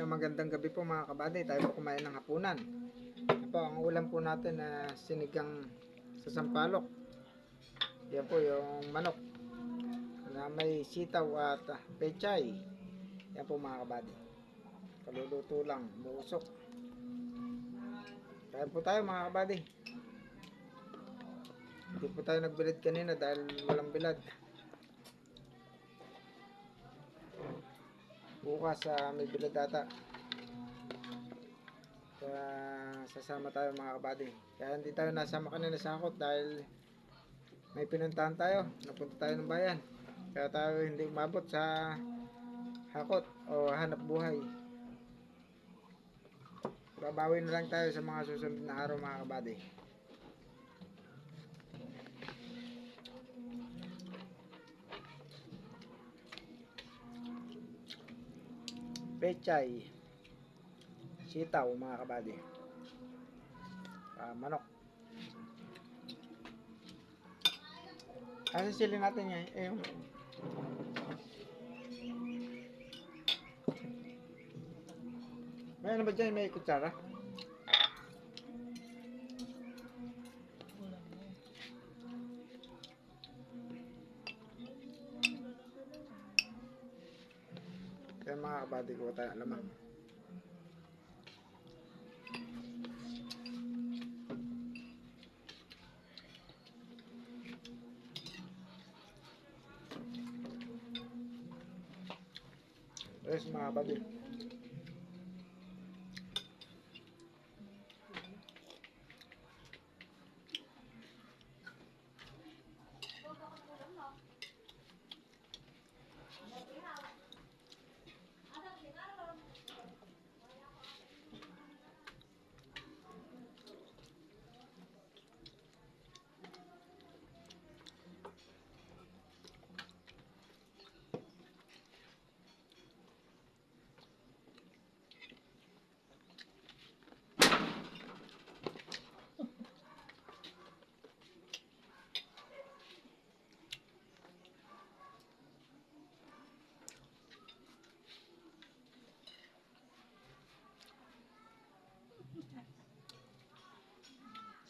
Magandang gabi po mga kabady. Tayo po kumain ng hapunan. Po, ang ulam po natin na sinigang sa sampalok. Yan po yung manok na may sitaw at pechay. Yan po mga kabady. Kaluluto lang, muusok. Kaya po tayo mga kabady. Hindi po tayo nagbilad kanina dahil walang bilad. Bukas may bilad data. Kaya sasama tayo mga kabady. Kaya hindi tayo nasama kanina sa hakot dahil may pinuntahan tayo. Napunta tayo ng bayan. Kaya tayo hindi umabot sa hakot o hanap buhay. Babawi na lang tayo sa mga susunod na araw mga kabady. Pechay, sitaw mga kabady, manok. Ano sili natin ngayon? May ano ba dyan? May kutsara? Kaya mga kabady ko tayo alamang. Yes mga kabady.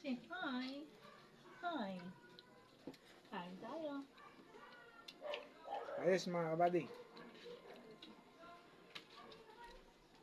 Say hi. Hi. Kain tayo. Ayos mga kabady.